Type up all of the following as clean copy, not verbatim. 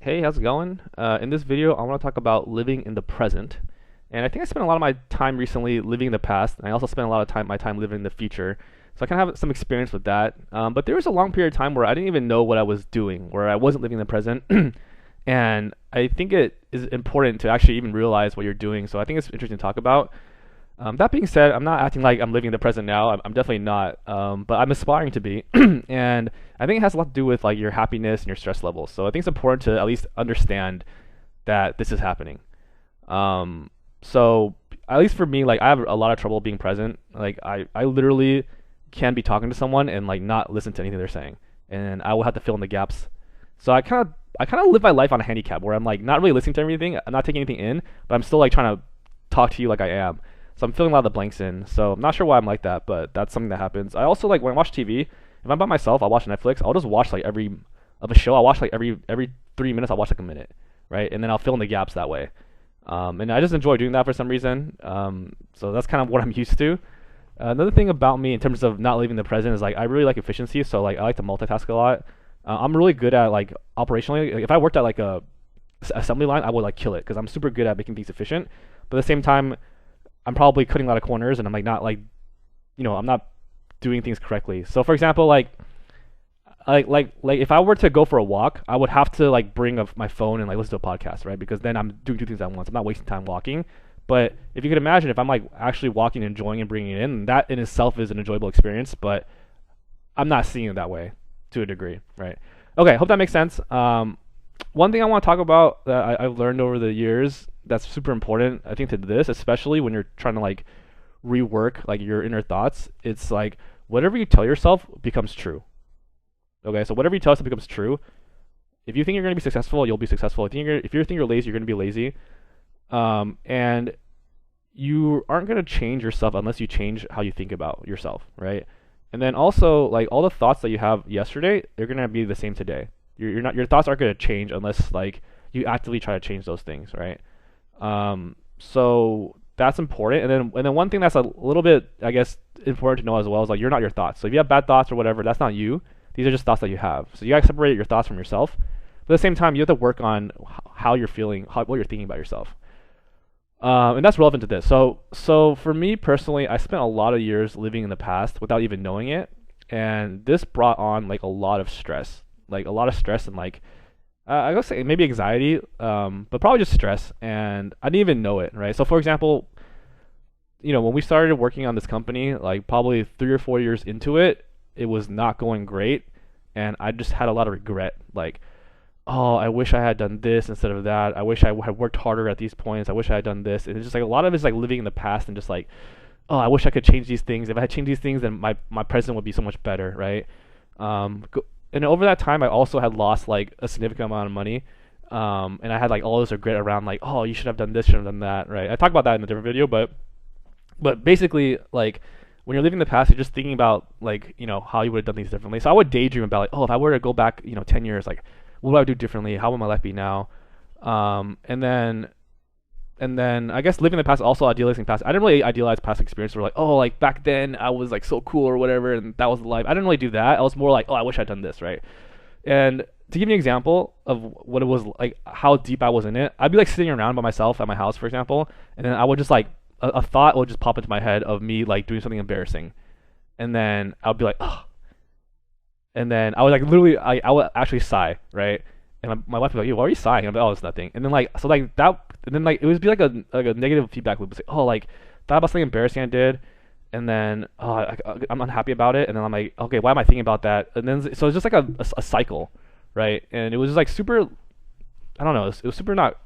Hey, how's it going? In this video, I want to talk about living in the present. And I think I spent a lot of my time recently living in the past, and I also spent a lot of my time living in the future. So I kind of have some experience with that. But there was a long period of time where I didn't even know what I was doing, where I wasn't living in the present. And I think it is important to actually even realize what you're doing. So I think it's interesting to talk about. That being said, I'm not acting like I'm living in the present now. I'm definitely not. But I'm aspiring to be. And I think it has a lot to do with like your happiness and your stress levels. So I think it's important to at least understand that this is happening. So at least for me, like I have a lot of trouble being present. Like I literally can be talking to someone and like not listen to anything they're saying, and I will have to fill in the gaps. So I kind of live my life on a handicap where I'm like not really listening to everything, I'm not taking anything in, but I'm still like trying to talk to you like I am. So I'm filling a lot of the blanks in. So I'm not sure why I'm like that, but that's something that happens. I also like when I watch TV, if I'm by myself, I'll watch Netflix. I'll just watch like every of a show. I'll watch like every 3 minutes. I'll watch like a minute, right? And then I'll fill in the gaps that way. And I just enjoy doing that for some reason. So that's kind of what I'm used to. Another thing about me in terms of not living the present is like I really like efficiency. So like I like to multitask a lot. I'm really good at like operationally. Like, if I worked at like a assembly line, I would like kill it because I'm super good at making things efficient. But at the same time, I'm probably cutting a lot of corners and I'm like not like I'm not doing things correctly. So for example, like if I were to go for a walk, I would have to like bring my phone and like listen to a podcast, right? Because then I'm doing two things at once. I'm not wasting time walking. But if you could imagine, if I'm like actually walking, enjoying and bringing it in, that in itself is an enjoyable experience. But I'm not seeing it that way to a degree, right? Okay, hope that makes sense. One thing I want to talk about that I've learned over the years that's super important, I think, to this, especially when you're trying to like rework like your inner thoughts, it's like whatever you tell yourself becomes true. Okay, so whatever you tell yourself becomes true. If you think you're going to be successful, you'll be successful. If you think you're lazy, you're going to be lazy. And you aren't going to change yourself unless you change how you think about yourself, right? And then also, like all the thoughts that you have yesterday, they're going to be the same today. You're not your thoughts aren't going to change unless like you actively try to change those things, right? So that's important. And then one thing that's a little bit, I guess, important to know as well is like you're not your thoughts. So if you have bad thoughts or whatever, that's not you. These are just thoughts that you have. So you gotta separate your thoughts from yourself. But at the same time, you have to work on how you're feeling, what you're thinking about yourself. And that's relevant to this. So for me personally, I spent a lot of years living in the past without even knowing it, and this brought on like a lot of stress, and like I gotta say maybe anxiety, but probably just stress, and I didn't even know it, right? So for example, when we started working on this company, like probably 3 or 4 years into it, it was not going great, and I just had a lot of regret, like, oh, I wish I had done this instead of that. I wish I had worked harder at these points. I wish I had done this. And it's just like a lot of it's like living in the past and just like, oh, I wish I could change these things. If I had changed these things, then my present would be so much better, right? And over that time, I also had lost like a significant amount of money. And I had like all this regret around like, oh, you should have done this, should have done that, right? I talked about that in a different video, but basically like when you're living in the past, you're just thinking about like how you would have done things differently. So I would daydream about like, oh, if I were to go back 10 years, like what would I do differently? How would my life be now? And then I guess living in the past, also idealizing past. I didn't really idealize past experiences. Where like, oh, like back then I was like so cool or whatever, and that was the life. I didn't really do that. I was more like, oh, I wish I'd done this, right? And to give you an example of what it was like, how deep I was in it, I'd be like sitting around by myself at my house, for example, and then I would just like a thought would just pop into my head of me like doing something embarrassing, and then I would be like, oh, and then I would like literally, I would actually sigh, right? And my wife would be like, yo, why are you sighing? I'm like, oh, it's nothing. And then like, so like that, and then like, it would be like a negative feedback loop. It's like, oh, like, thought about something embarrassing I did. And then, I'm unhappy about it. And then I'm like, okay, why am I thinking about that? And then, so it's just like a cycle, right? And it was just like super, I don't know, it was super not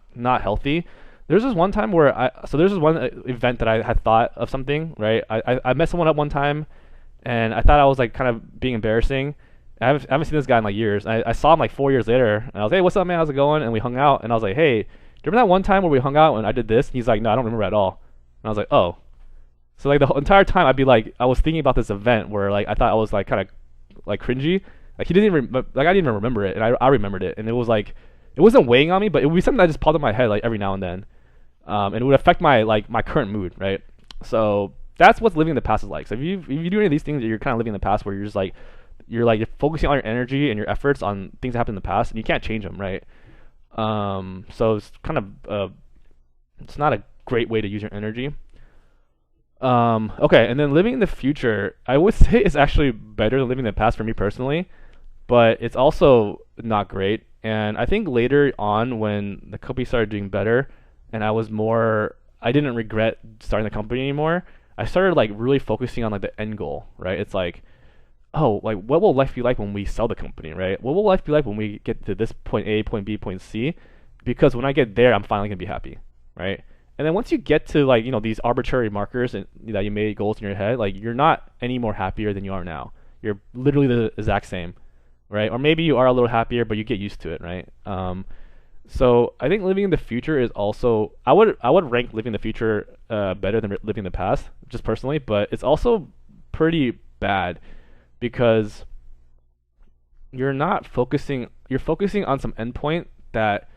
healthy. There's this one time where there's this one event that I had thought of something, right? I met someone up one time and I thought I was like kind of being embarrassing. I haven't seen this guy in like years. I saw him like 4 years later, and I was, hey, what's up, man? How's it going? And we hung out, and I was like, hey, do you remember that one time where we hung out and I did this? And he's like, no, I don't remember at all. And I was like, oh. So like the whole entire time, I'd be like, I was thinking about this event where like I thought I was like kind of like cringy. Like he didn't even like I didn't even remember it, and I remembered it, and it was like it wasn't weighing on me, but it would be something that just popped in my head like every now and then, and it would affect my current mood, right? So that's what living in the past is like. So if you do any of these things, you're kind of living in the past where you're focusing all your energy and your efforts on things that happened in the past, and you can't change them, right? So it's kind of it's not a great way to use your energy. Okay, and then living in the future, I would say is actually better than living in the past for me personally, but it's also not great. And I think later on, when the company started doing better, and I didn't regret starting the company anymore. I started like really focusing on like the end goal, right? It's like, oh, like what will life be like when we sell the company, right? What will life be like when we get to this point A, point B, point C? Because when I get there, I'm finally gonna be happy, right? And then once you get to like these arbitrary markers and that you made goals in your head, like you're not any more happier than you are now. You're literally the exact same, right? Or maybe you are a little happier, but you get used to it, right? So I think living in the future is also I would rank living in the future better than living in the past, just personally. But it's also pretty bad because you're focusing on some endpoint that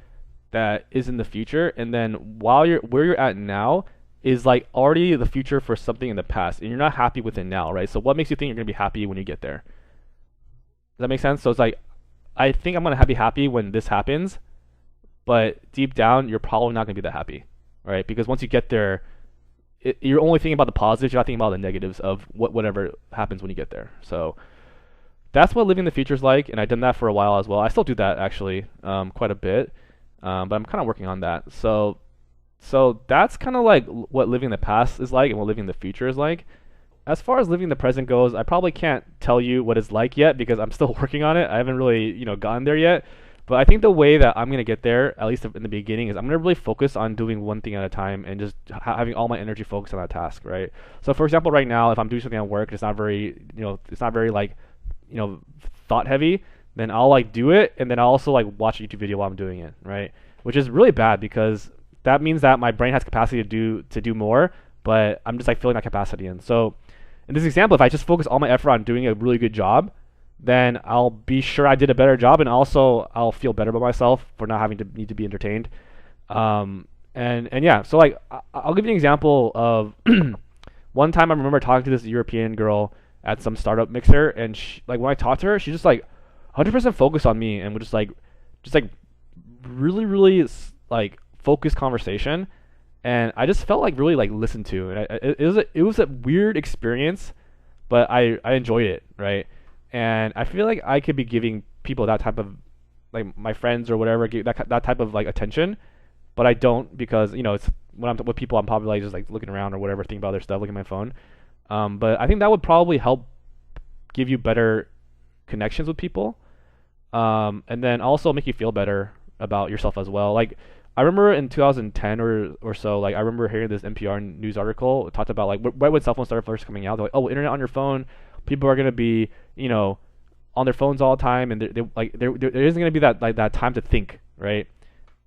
is in the future, and then while you're where you're at now is like already the future for something in the past, and you're not happy with it now, right? So what makes you think you're gonna be happy when you get there? Does that make sense? So it's like I think I'm gonna be happy when this happens, but deep down you're probably not gonna be that happy, right? Because once you get there, you're only thinking about the positives, you're not thinking about the negatives of whatever happens when you get there. So that's what living the future is like, and I've done that for a while as well. I still do that actually, quite a bit, but I'm kind of working on that. So that's kind of like what living the past is like and what living the future is like. As far as living the present goes, I probably can't tell you what it's like yet because I'm still working on it. I haven't really, gotten there yet. But I think the way that I'm gonna get there, at least in the beginning, is I'm gonna really focus on doing one thing at a time and just having all my energy focused on that task, right? So, for example, right now, if I'm doing something at work, it's not very like, you know, thought heavy, then I'll like do it, and then I'll also like watch a YouTube video while I'm doing it, right? Which is really bad because that means that my brain has capacity to do more, but I'm just like filling that capacity in. So, in this example, if I just focus all my effort on doing a really good job, then I'll be sure I did a better job, and also I'll feel better about myself for not having to need to be entertained. And yeah, so like I'll give you an example of one time I remember talking to this European girl at some startup mixer, and like when I talked to her, she just like 100% focused on me and would just like really really like focused conversation, and I just felt like really like listened to, and it was a weird experience, but I enjoyed it, right? And I feel like I could be giving people that type of like my friends or whatever that type of like attention, but I don't because it's when I'm with people I'm probably like just like looking around or whatever, thinking about their stuff, looking at my phone. But I think that would probably help give you better connections with people, and then also make you feel better about yourself as well. Like I remember in 2010 or so, like I remember hearing this NPR news article. It talked about like right when cell phones started first coming out. They're like, oh, internet on your phone, people are gonna be you know on their phones all the time, and there isn't gonna be that time to think, right?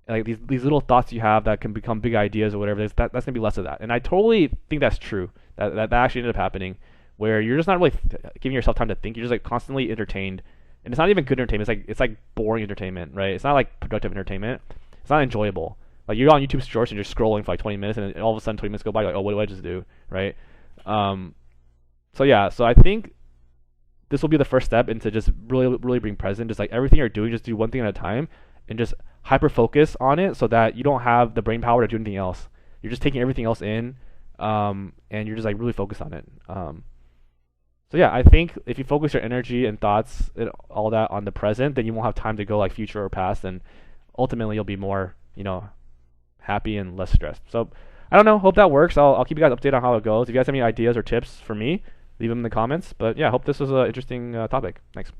Like these little thoughts you have that can become big ideas or whatever. That's gonna be less of that, and I totally think that's true. That actually ended up happening, where you're just not really giving yourself time to think. You're just like constantly entertained, and it's not even good entertainment. It's like boring entertainment, right? It's not like productive entertainment. It's not enjoyable. Like you're on YouTube Shorts and you're scrolling for like 20 minutes, and then all of a sudden 20 minutes go by. You're like, oh, what do I just do, right? Um, so yeah, so I think this will be the first step into just really really being present. Just like everything you're doing, just do one thing at a time, and just hyper focus on it so that you don't have the brain power to do anything else. You're just taking everything else in, and you're just like really focused on it. So yeah, I think if you focus your energy and thoughts and all that on the present, then you won't have time to go like future or past, and ultimately you'll be more happy and less stressed. So I don't know. Hope that works. I'll keep you guys updated on how it goes. If you guys have any ideas or tips for me, leave them in the comments. But yeah, I hope this was an interesting topic. Thanks.